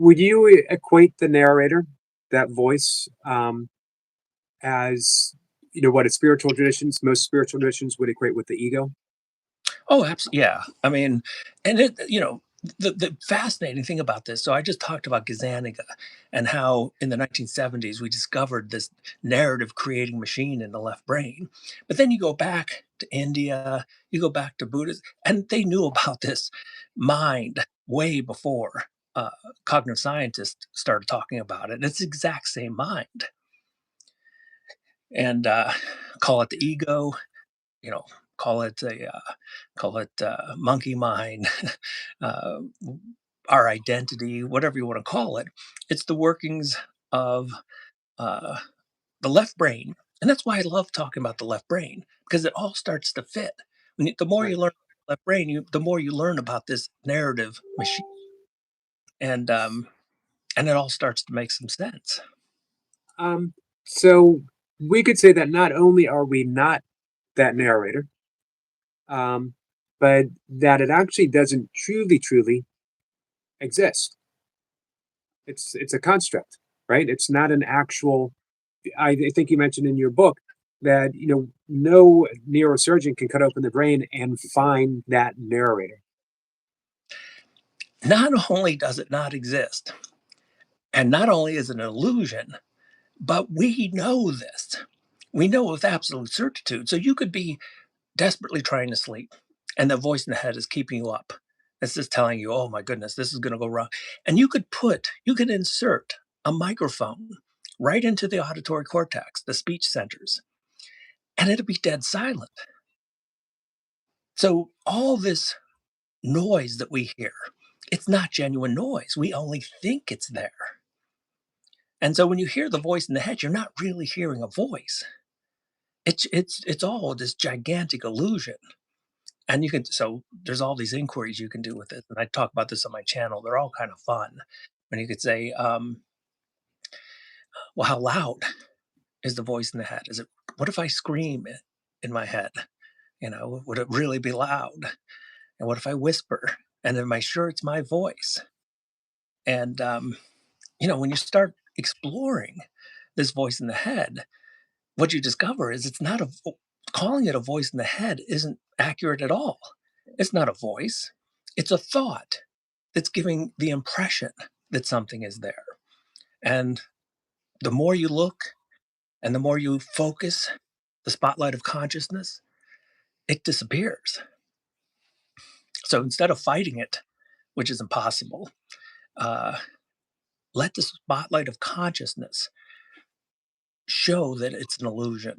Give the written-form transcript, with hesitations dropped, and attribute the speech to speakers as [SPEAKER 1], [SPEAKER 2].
[SPEAKER 1] Would you equate the narrator, that voice, as what a spiritual traditions, most spiritual traditions would equate with the ego?
[SPEAKER 2] Oh, absolutely. Yeah. I mean, and the fascinating thing about this. So I just talked about Gazzaniga and how in the 1970s we discovered this narrative creating machine in the left brain. But then you go back to India, you go back to Buddhism, and they knew about this mind way before cognitive scientists started talking about it. It's the exact same mind, and call it the ego, you know, call it monkey mind, uh, our identity, whatever you want to call it. It's the workings of uh, the left brain, and that's why I love talking about the left brain because it all starts to fit. The more
[SPEAKER 1] Right.
[SPEAKER 2] you learn about the left brain, the more you learn about this narrative machine, and um, and it all starts to make some sense.
[SPEAKER 1] So we could say that not only are we not that narrator, um, but that it actually doesn't truly exist. It's a construct, right? It's not an actual. I think you mentioned in your book that no neurosurgeon can cut open the brain and find that narrator.
[SPEAKER 2] Not only does it not exist, and not only is it an illusion, but we know this. We know with absolute certitude. So you could be desperately trying to sleep, and the voice in the head is keeping you up. It's just telling you, oh my goodness, this is going to go wrong. And you could insert a microphone right into the auditory cortex, the speech centers, and it'll be dead silent. So all this noise that we hear, it's not genuine noise. We only think it's there. And so when you hear the voice in the head, you're not really hearing a voice. It's all this gigantic illusion. And there's all these inquiries you can do with it. And I talk about this on my channel. They're all kind of fun. And you could say, well, how loud is the voice in the head? What if I scream in my head? Would it really be loud? And what if I whisper? And am I sure it's my voice? And, when you start exploring this voice in the head, what you discover is it's not calling it a voice in the head isn't accurate at all. It's not a voice, it's a thought that's giving the impression that something is there. And the more you look and the more you focus the spotlight of consciousness, it disappears. So instead of fighting it, which is impossible, uh, let the spotlight of consciousness show that it's an illusion.